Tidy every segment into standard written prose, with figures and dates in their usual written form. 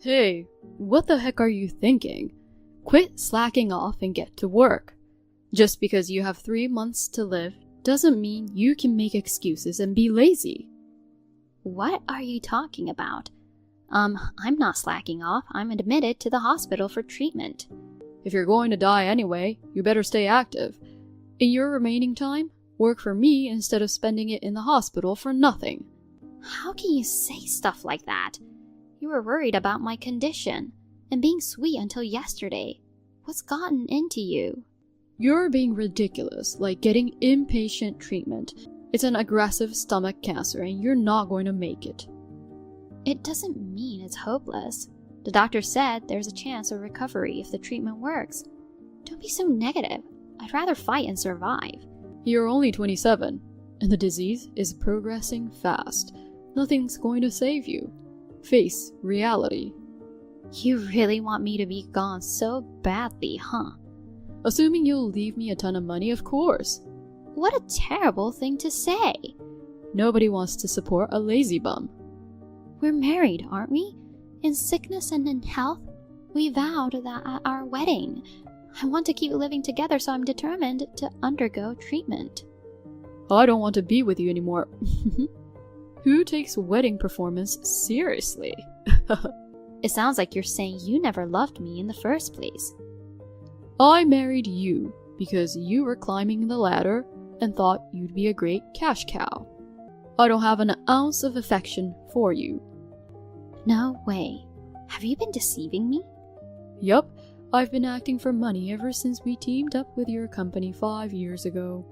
Hey, what the heck are you thinking? Quit slacking off and get to work. Just because you have 3 months to live doesn't mean you can make excuses and be lazy. What are you talking about? I'm not slacking off. I'm admitted to the hospital for treatment. If you're going to die anyway, you better stay active. In your remaining time, work for me instead of spending it in the hospital for nothing. How can you say stuff like that? You were worried about my condition and being sweet until yesterday. What's gotten into you? You're being ridiculous, like getting inpatient treatment. It's an aggressive stomach cancer and you're not going to make it. It doesn't mean it's hopeless. The doctor said there's a chance of recovery if the treatment works. Don't be so negative. I'd rather fight and survive. You're only 27, and the disease is progressing fast. Nothing's going to save you. Face reality. You really want me to be gone so badly, huh? Assuming you'll leave me a ton of money, of course. What a terrible thing to say. Nobody wants to support a lazy bum. We're married, aren't we? In sickness and in health. We vowed that at our wedding. I want to keep living together, so I'm determined to undergo treatment. I don't want to be with you anymore. Who takes wedding performance seriously? It sounds like you're saying you never loved me in the first place. I married you because you were climbing the ladder and thought you'd be a great cash cow. I don't have an ounce of affection for you. No way. Have you been deceiving me? Yup, I've been acting for money ever since we teamed up with your company 5 years ago.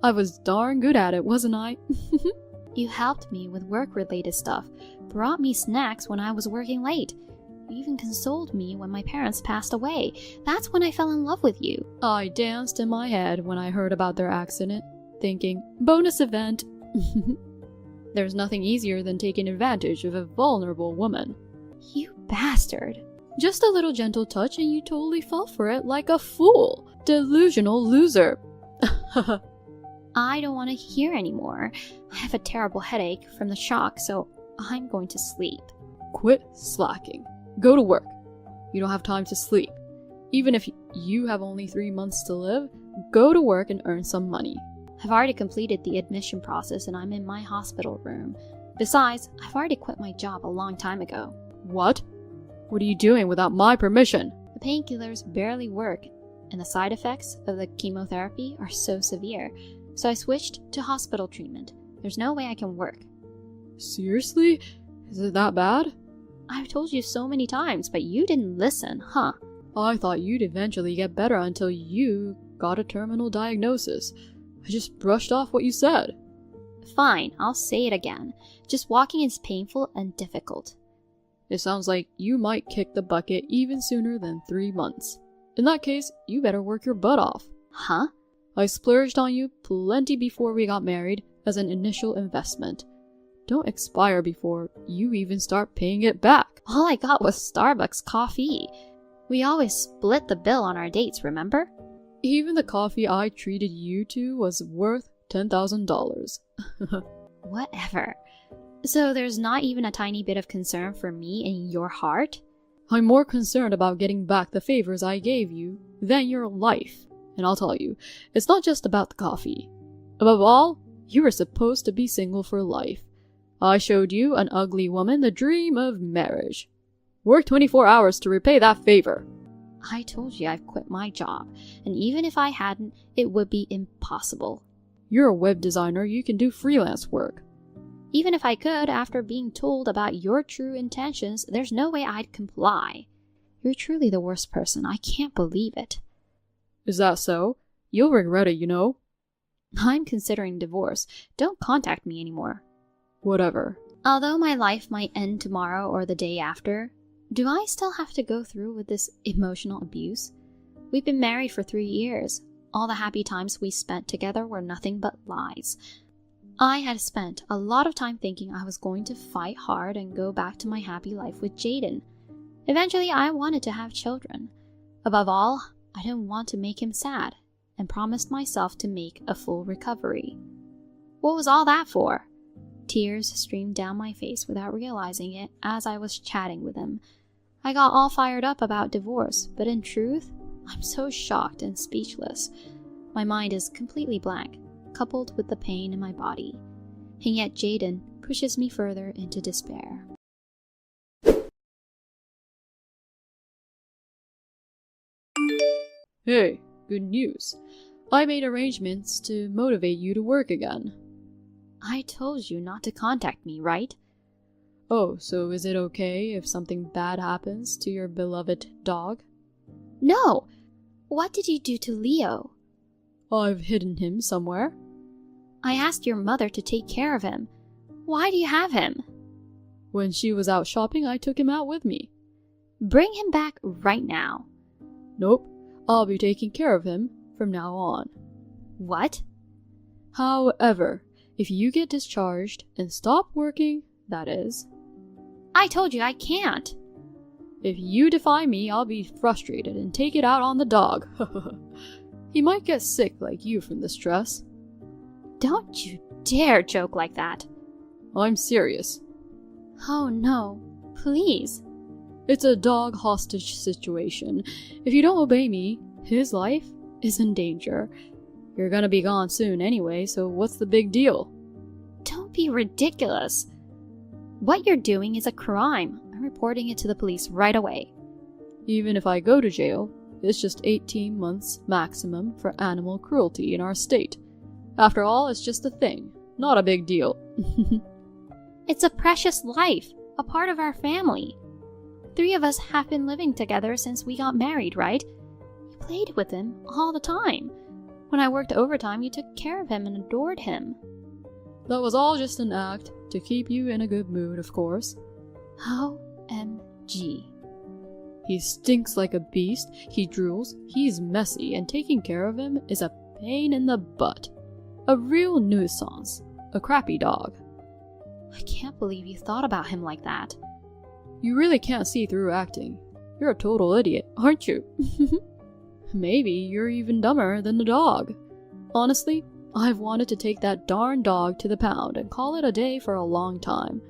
I was darn good at it, wasn't I? You helped me with work-related stuff, brought me snacks when I was working late. You even consoled me when my parents passed away. That's when I fell in love with you. I danced in my head when I heard about their accident, thinking, bonus event. There's nothing easier than taking advantage of a vulnerable woman. You bastard. Just a little gentle touch and you totally fell for it like a fool. Delusional loser. I don't want to hear anymore. I have a terrible headache from the shock, so I'm going to sleep. Quit slacking. Go to work. You don't have time to sleep. Even if you have only 3 months to live, go to work and earn some money. I've already completed the admission process and I'm in my hospital room. Besides, I've already quit my job a long time ago. What? What are you doing without my permission? The painkillers barely work, and the side effects of the chemotherapy are so severe. So I switched to hospital treatment. There's no way I can work. Seriously? Is it that bad? I've told you so many times, but you didn't listen, huh? I thought you'd eventually get better until you got a terminal diagnosis. I just brushed off what you said. Fine, I'll say it again. Just walking is painful and difficult. It sounds like you might kick the bucket even sooner than 3 months. In that case, you better work your butt off. Huh? I splurged on you plenty before we got married as an initial investment. Don't expire before you even start paying it back. All I got was Starbucks coffee. We always split the bill on our dates, remember? Even the coffee I treated you to was worth $10,000. Whatever. So there's not even a tiny bit of concern for me in your heart? I'm more concerned about getting back the favors I gave you than your life. And I'll tell you, it's not just about the coffee. Above all, you were supposed to be single for life. I showed you, an ugly woman, the dream of marriage. Work 24 hours to repay that favor. I told you I've quit my job, and even if I hadn't, it would be impossible. You're a web designer, you can do freelance work. Even if I could, after being told about your true intentions, there's no way I'd comply. You're truly the worst person. I can't believe it. Is that so? You'll regret it, you know. I'm considering divorce. Don't contact me anymore. Whatever. Although my life might end tomorrow or the day after, do I still have to go through with this emotional abuse? We've been married for 3 years. All the happy times we spent together were nothing but lies. I had spent a lot of time thinking I was going to fight hard and go back to my happy life with Jayden. Eventually, I wanted to have children. Above all, I didn't want to make him sad, and promised myself to make a full recovery. What was all that for? Tears streamed down my face without realizing it as I was chatting with him. I got all fired up about divorce, but in truth, I'm so shocked and speechless. My mind is completely blank, coupled with the pain in my body. And yet Jayden pushes me further into despair. Hey, good news. I made arrangements to motivate you to work again. I told you not to contact me, right? Oh, so is it okay if something bad happens to your beloved dog? No! What did you do to Leo? I've hidden him somewhere. I asked your mother to take care of him. Why do you have him? When she was out shopping, I took him out with me. Bring him back right now. Nope, I'll be taking care of him from now on. What? However, if you get discharged and stop working, that is. I told you I can't. If you defy me, I'll be frustrated and take it out on the dog. He might get sick like you from the stress. Don't you dare joke like that. I'm serious. Oh no, please. It's a dog hostage situation. If you don't obey me, his life is in danger. You're gonna be gone soon anyway, so what's the big deal? Don't be ridiculous. What you're doing is a crime. I'm reporting it to the police right away. Even if I go to jail, it's just 18 months maximum for animal cruelty in our state. After all, it's just a thing, not a big deal. It's a precious life, a part of our family. 3 of us have been living together since we got married, right? You played with him all the time. When I worked overtime, you took care of him and adored him. That was all just an act to keep you in a good mood, of course. OMG. He stinks like a beast, he drools, he's messy, and taking care of him is a pain in the butt. A real nuisance. A crappy dog. I can't believe you thought about him like that. You really can't see through acting. You're a total idiot, aren't you? Maybe you're even dumber than the dog. Honestly, I've wanted to take that darn dog to the pound and call it a day for a long time.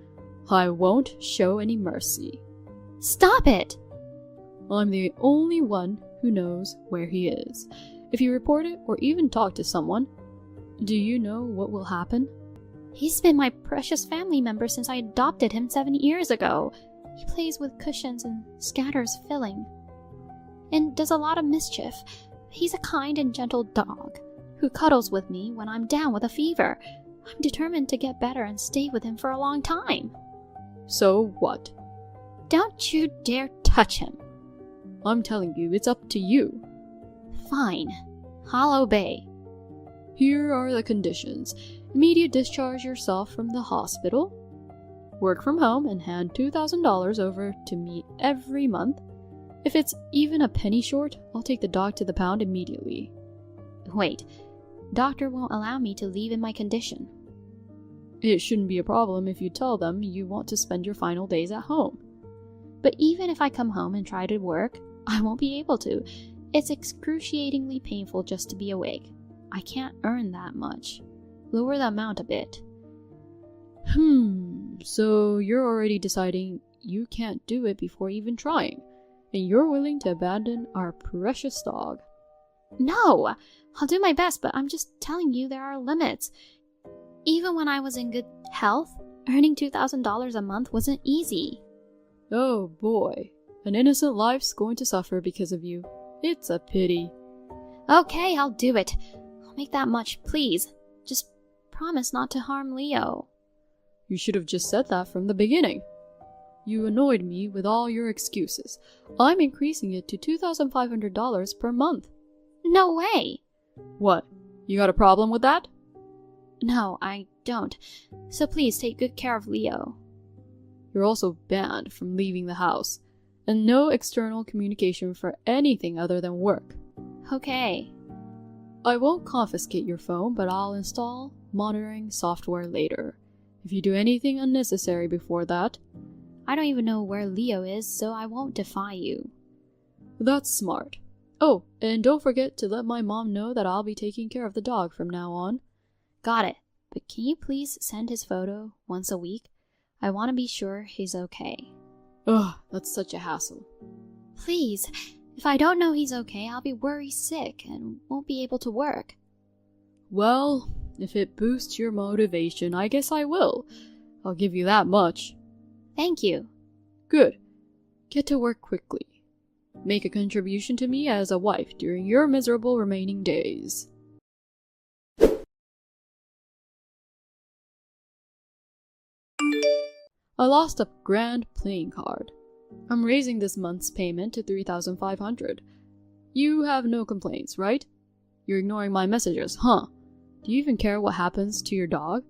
I won't show any mercy. Stop it! I'm the only one who knows where he is. If you report it or even talk to someone, do you know what will happen? He's been my precious family member since I adopted him 7 years ago. He plays with cushions and scatters filling. And does a lot of mischief. He's a kind and gentle dog who cuddles with me when I'm down with a fever. I'm determined to get better and stay with him for a long time. So what? Don't you dare touch him. I'm telling you, it's up to you. Fine. I'll obey. Here are the conditions. Immediate discharge yourself from the hospital. Work from home and hand $2,000 over to me every month. If it's even a penny short, I'll take the dog to the pound immediately. Wait. Doctor won't allow me to leave in my condition. It shouldn't be a problem if you tell them you want to spend your final days at home. But even if I come home and try to work, I won't be able to. It's excruciatingly painful just to be awake. I can't earn that much. Lower the amount a bit. So you're already deciding you can't do it before even trying, and you're willing to abandon our precious dog. No! I'll do my best, but I'm just telling you there are limits. Even when I was in good health, earning $2,000 a month wasn't easy. Oh boy, an innocent life's going to suffer because of you. It's a pity. Okay, I'll do it. I'll make that much, please. Just promise not to harm Leo. You should have just said that from the beginning. You annoyed me with all your excuses. I'm increasing it to $2,500 per month. No way! What? You got a problem with that? No, I don't. So please take good care of Leo. You're also banned from leaving the house, and no external communication for anything other than work. Okay. I won't confiscate your phone, but I'll install monitoring software later. If you do anything unnecessary before that... I don't even know where Leo is, so I won't defy you. That's smart. Oh, and don't forget to let my mom know that I'll be taking care of the dog from now on. Got it. But can you please send his photo once a week? I want to be sure he's okay. Ugh, That's such a hassle. Please, if I don't know he's okay, I'll be worried sick and won't be able to work. Well, if it boosts your motivation, I guess I will. I'll give you that much. Thank you. Good. Get to work quickly. Make a contribution to me as a wife during your miserable remaining days. I lost a grand playing card. I'm raising this month's payment to 3,500. You have no complaints, right? You're ignoring my messages, huh? Do you even care what happens to your dog?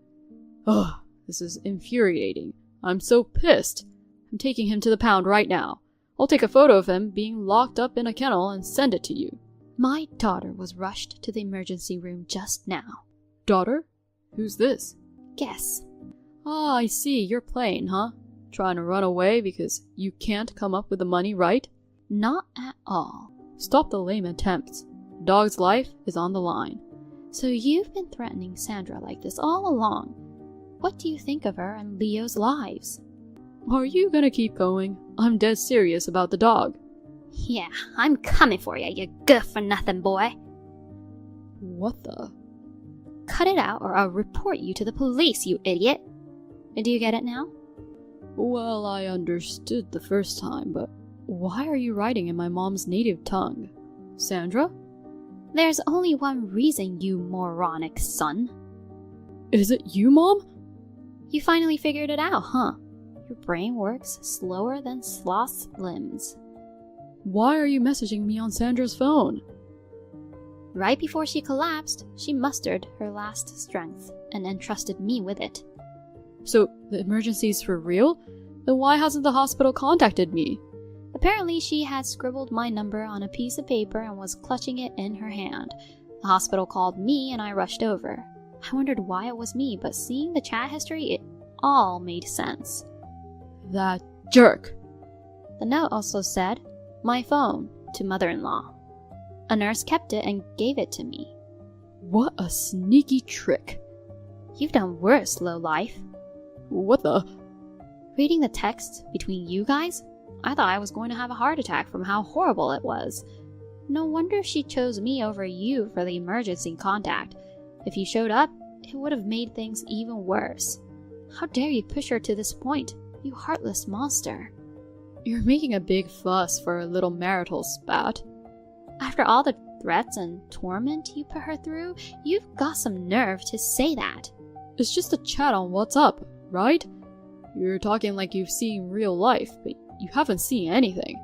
Ugh, this is infuriating. I'm so pissed. I'm taking him to the pound right now. I'll take a photo of him being locked up in a kennel and send it to you. My daughter was rushed to the emergency room just now. Daughter? Who's this? Guess. Ah, I see. You're playing, huh? Trying to run away because you can't come up with the money, right? Not at all. Stop the lame attempts. The dog's life is on the line. So you've been threatening Sandra like this all along. What do you think of her and Leo's lives? Are you gonna keep going? I'm dead serious about the dog. Yeah, I'm coming for you good-for-nothing boy. What the? Cut it out or I'll report you to the police, you idiot. Do you get it now? Well, I understood the first time, but why are you writing in my mom's native tongue? Sandra? There's only one reason, you moronic son. Is it you, Mom? You finally figured it out, huh? Your brain works slower than sloth's limbs. Why are you messaging me on Sandra's phone? Right before she collapsed, she mustered her last strength and entrusted me with it. So, the emergency's for real? Then why hasn't the hospital contacted me? Apparently, she had scribbled my number on a piece of paper and was clutching it in her hand. The hospital called me and I rushed over. I wondered why it was me, but seeing the chat history, it all made sense. That jerk! The note also said, "My phone, to mother-in-law." A nurse kept it and gave it to me. What a sneaky trick. You've done worse, lowlife. What the? Reading the text between you guys, I thought I was going to have a heart attack from how horrible it was. No wonder she chose me over you for the emergency contact. If you showed up, it would have made things even worse. How dare you push her to this point, you heartless monster. You're making a big fuss for a little marital spat. After all the threats and torment you put her through, you've got some nerve to say that. It's just a chat on WhatsApp, right? You're talking like you've seen real life, but you haven't seen anything.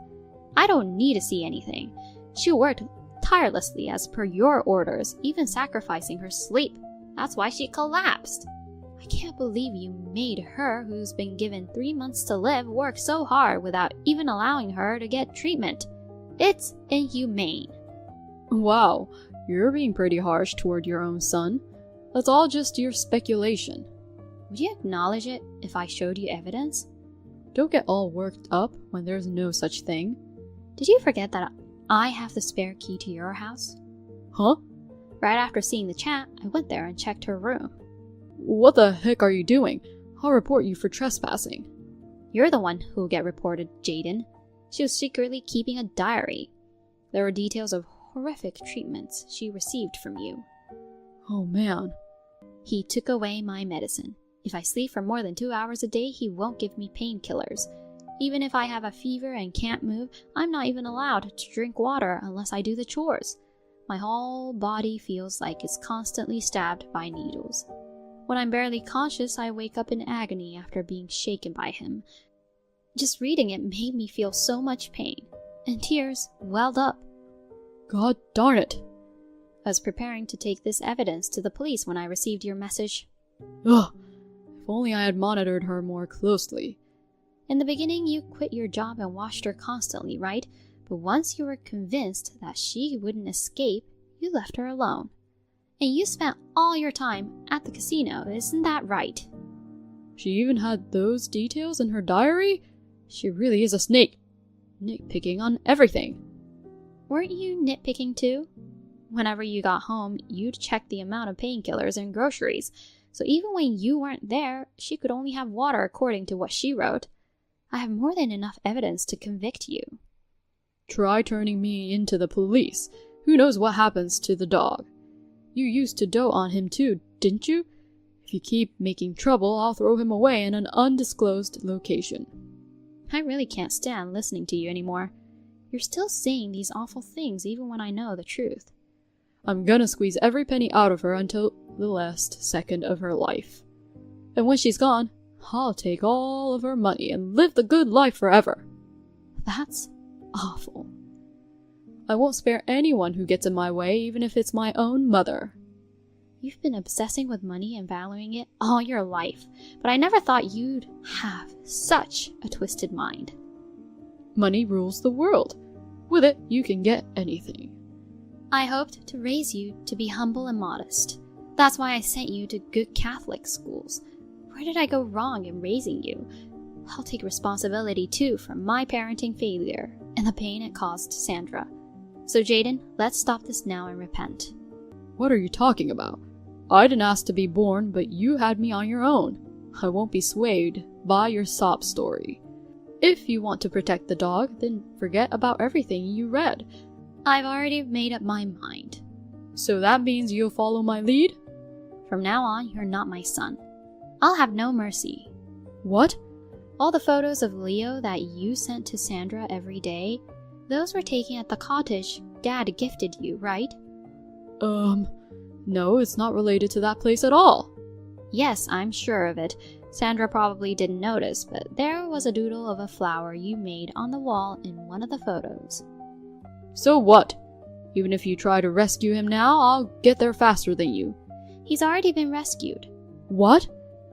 I don't need to see anything. She worked tirelessly as per your orders, even sacrificing her sleep. That's why she collapsed. I can't believe you made her, who's been given 3 months to live, work so hard without even allowing her to get treatment. It's inhumane. Wow, you're being pretty harsh toward your own son. That's all just your speculation. Would you acknowledge it if I showed you evidence? Don't get all worked up when there's no such thing. Did you forget that I have the spare key to your house? Huh? Right after seeing the chat, I went there and checked her room. What the heck are you doing? I'll report you for trespassing. You're the one who'll get reported, Jayden. She was secretly keeping a diary. There were details of horrific treatments she received from you. Oh man. He took away my medicine. If I sleep for more than 2 hours a day, he won't give me painkillers. Even if I have a fever and can't move, I'm not even allowed to drink water unless I do the chores. My whole body feels like it's constantly stabbed by needles. When I'm barely conscious, I wake up in agony after being shaken by him. Just reading it made me feel so much pain, and tears welled up. God darn it. I was preparing to take this evidence to the police when I received your message. Ugh. If only I had monitored her more closely. In the beginning, you quit your job and watched her constantly, right? But once you were convinced that she wouldn't escape, you left her alone. And you spent all your time at the casino, isn't that right? She even had those details in her diary? She really is a snake. Nitpicking on everything. Weren't you nitpicking too? Whenever you got home, you'd check the amount of painkillers and groceries. So even when you weren't there, she could only have water according to what she wrote. I have more than enough evidence to convict you. Try turning me into the police. Who knows what happens to the dog? You used to dote on him too, didn't you? If you keep making trouble, I'll throw him away in an undisclosed location. I really can't stand listening to you anymore. You're still saying these awful things even when I know the truth. I'm gonna squeeze every penny out of her until the last second of her life. And when she's gone, I'll take all of her money and live the good life forever. That's awful. I won't spare anyone who gets in my way, even if it's my own mother. You've been obsessing with money and valuing it all your life, but I never thought you'd have such a twisted mind. Money rules the world. With it, you can get anything. I hoped to raise you to be humble and modest. That's why I sent you to good Catholic schools. Where did I go wrong in raising you? I'll take responsibility too for my parenting failure and the pain it caused Sandra. So Jayden, let's stop this now and repent. What are you talking about? I didn't ask to be born, but you had me on your own. I won't be swayed by your sob story. If you want to protect the dog, then forget about everything you read. I've already made up my mind. So that means you'll follow my lead? From now on, you're not my son. I'll have no mercy. What? All the photos of Leo that you sent to Sandra every day, those were taken at the cottage Dad gifted you, right? No, it's not related to that place at all. Yes, I'm sure of it. Sandra probably didn't notice, but there was a doodle of a flower you made on the wall in one of the photos. So what? Even if you try to rescue him now, I'll get there faster than you. He's already been rescued. What?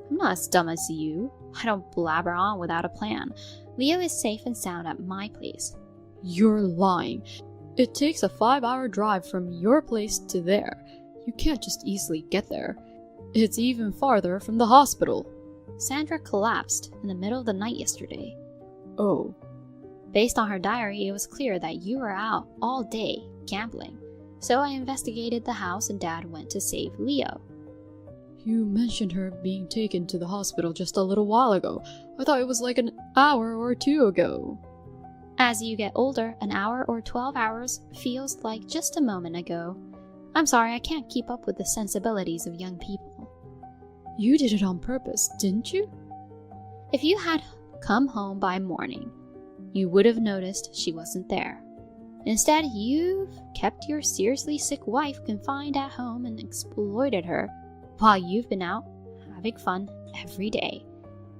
I'm not as dumb as you. I don't blabber on without a plan. Leo is safe and sound at my place. You're lying. It takes a 5-hour drive from your place to there. You can't just easily get there. It's even farther from the hospital. Sandra collapsed in the middle of the night yesterday. Oh. Based on her diary, it was clear that you were out all day gambling. So I investigated the house and Dad went to save Leo. You mentioned her being taken to the hospital just a little while ago. I thought it was like an hour or two ago. As you get older, an hour or 12 hours feels like just a moment ago. I'm sorry, I can't keep up with the sensibilities of young people. You did it on purpose, didn't you? If you had come home by morning, you would have noticed she wasn't there. Instead, you've kept your seriously sick wife confined at home and exploited her while you've been out having fun every day.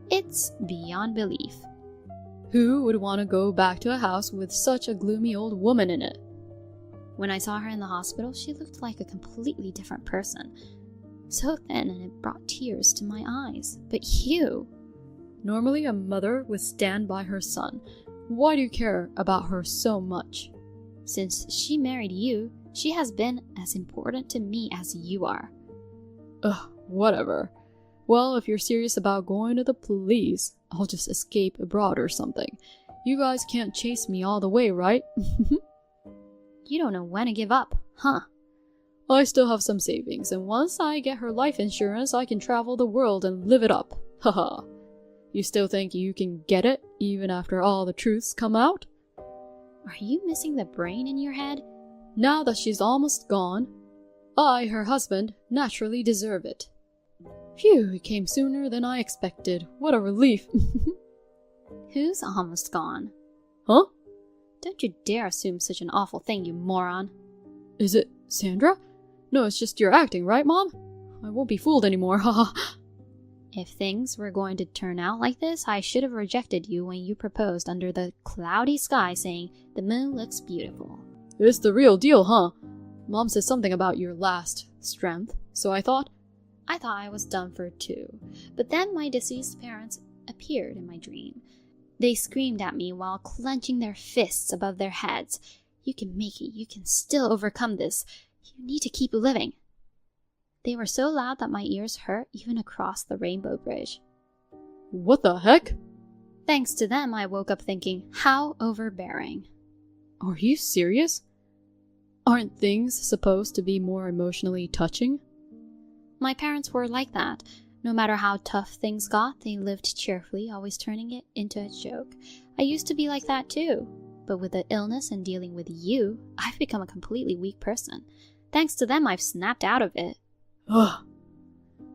It's beyond belief. Who would want to go back to a house with such a gloomy old woman in it? When I saw her in the hospital, she looked like a completely different person. So thin, and it brought tears to my eyes. But you... Normally a mother would stand by her son. Why do you care about her so much? Since she married you, she has been as important to me as you are. Ugh, whatever. Well, if you're serious about going to the police, I'll just escape abroad or something. You guys can't chase me all the way, right? You don't know when to give up, huh? I still have some savings, and once I get her life insurance, I can travel the world and live it up. Haha. You still think you can get it, even after all the truths come out? Are you missing the brain in your head? Now that she's almost gone, I, her husband, naturally deserve it. Phew, it came sooner than I expected. What a relief. Who's almost gone? Huh? Don't you dare assume such an awful thing, you moron. Is it Sandra? No, it's just your acting, right, Mom? I won't be fooled anymore, haha. If things were going to turn out like this, I should have rejected you when you proposed under the cloudy sky saying, "The moon looks beautiful." It's the real deal, huh? Mom said something about your last strength, so I thought I was done for too. But then my deceased parents appeared in my dream. They screamed at me while clenching their fists above their heads. "You can make it. You can still overcome this. You need to keep living." They were so loud that my ears hurt even across the rainbow bridge. What the heck? Thanks to them, I woke up thinking, how overbearing. Are you serious? Aren't things supposed to be more emotionally touching? My parents were like that. No matter how tough things got, they lived cheerfully, always turning it into a joke. I used to be like that too. But with the illness and dealing with you, I've become a completely weak person. Thanks to them, I've snapped out of it. Ugh.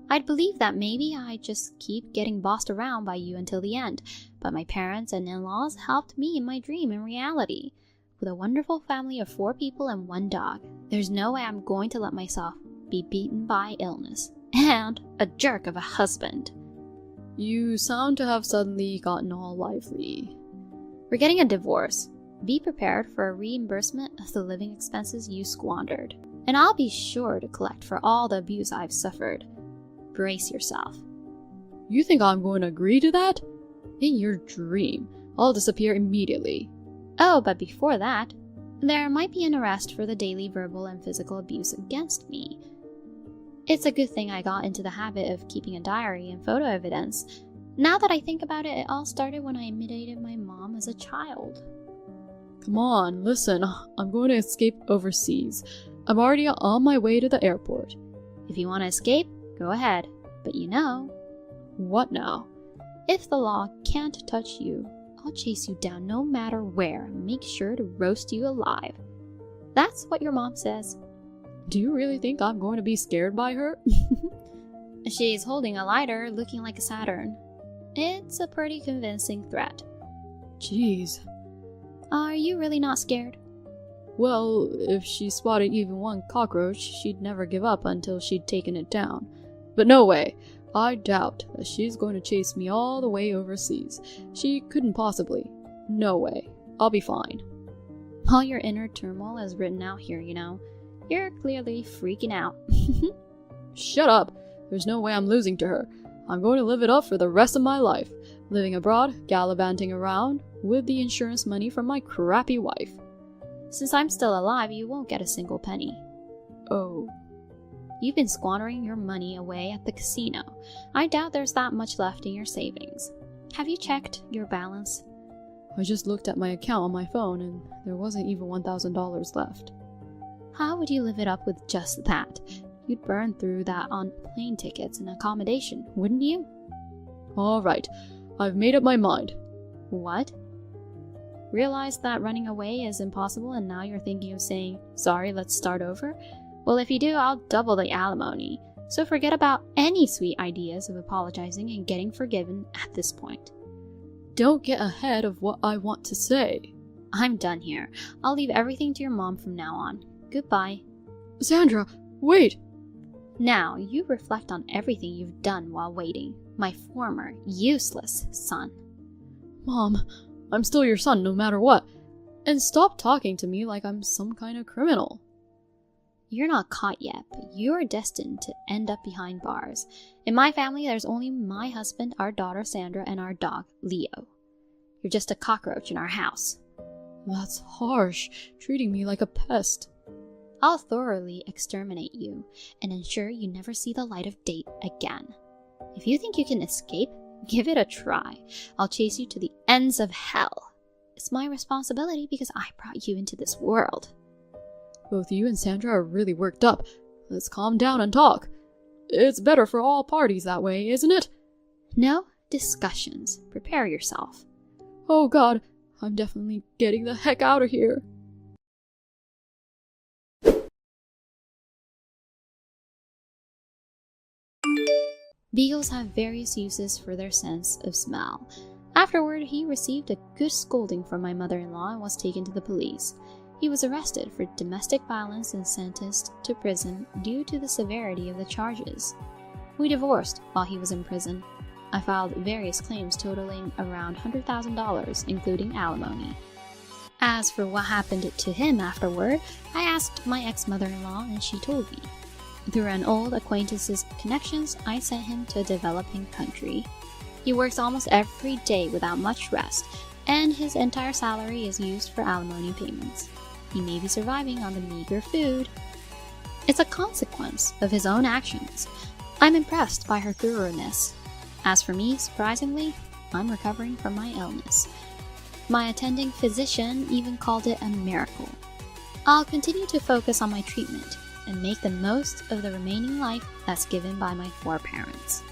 I'd believe that maybe I just keep getting bossed around by you until the end, but my parents and in-laws helped me in my dream and reality. With a wonderful family of 4 people and 1 dog, there's no way I'm going to let myself be beaten by illness. And a jerk of a husband. You sound to have suddenly gotten all lively. We're getting a divorce. Be prepared for a reimbursement of the living expenses you squandered. And I'll be sure to collect for all the abuse I've suffered. Brace yourself. You think I'm going to agree to that? In your dream, I'll disappear immediately. Oh, but before that, there might be an arrest for the daily verbal and physical abuse against me. It's a good thing I got into the habit of keeping a diary and photo evidence. Now that I think about it, it all started when I imitated my mom as a child. Come on, listen, I'm going to escape overseas. I'm already on my way to the airport. If you want to escape, go ahead. But you know... What now? If the law can't touch you, I'll chase you down no matter where and make sure to roast you alive. That's what your mom says. Do you really think I'm going to be scared by her? She's holding a lighter, looking like a Saturn. It's a pretty convincing threat. Jeez. Are you really not scared? Well, if she spotted even one cockroach, she'd never give up until she'd taken it down. But no way. I doubt that she's going to chase me all the way overseas. She couldn't possibly. No way. I'll be fine. All your inner turmoil is written out here, you know. You're clearly freaking out. Shut up. There's no way I'm losing to her. I'm going to live it up for the rest of my life. Living abroad, gallivanting around, with the insurance money from my crappy wife. Since I'm still alive, you won't get a single penny. Oh. You've been squandering your money away at the casino. I doubt there's that much left in your savings. Have you checked your balance? I just looked at my account on my phone and there wasn't even $1,000 left. How would you live it up with just that? You'd burn through that on plane tickets and accommodation, wouldn't you? Alright, I've made up my mind. What? Realize that running away is impossible and now you're thinking of saying, sorry, let's start over? Well, if you do, I'll double the alimony. So forget about any sweet ideas of apologizing and getting forgiven at this point. Don't get ahead of what I want to say. I'm done here. I'll leave everything to your mom from now on. Goodbye. Sandra, wait! Now, you reflect on everything you've done while waiting. My former, useless son. Mom, I'm still your son no matter what. And stop talking to me like I'm some kind of criminal. You're not caught yet, but you're destined to end up behind bars. In my family, there's only my husband, our daughter Sandra, and our dog, Leo. You're just a cockroach in our house. That's harsh, treating me like a pest. I'll thoroughly exterminate you and ensure you never see the light of day again. If you think you can escape, give it a try. I'll chase you to the ends of hell. It's my responsibility because I brought you into this world. Both you and Sandra are really worked up. Let's calm down and talk. It's better for all parties that way, isn't it? No discussions. Prepare yourself. Oh God, I'm definitely getting the heck out of here. Beagles have various uses for their sense of smell. Afterward, he received a good scolding from my mother-in-law and was taken to the police. He was arrested for domestic violence and sentenced to prison due to the severity of the charges. We divorced while he was in prison. I filed various claims totaling around $100,000, including alimony. As for what happened to him afterward, I asked my ex-mother-in-law and she told me. Through an old acquaintance's connections, I sent him to a developing country. He works almost every day without much rest, and his entire salary is used for alimony payments. He may be surviving on the meager food. It's a consequence of his own actions. I'm impressed by her thoroughness. As for me, surprisingly, I'm recovering from my illness. My attending physician even called it a miracle. I'll continue to focus on my treatment and make the most of the remaining life that's given by my 4 parents.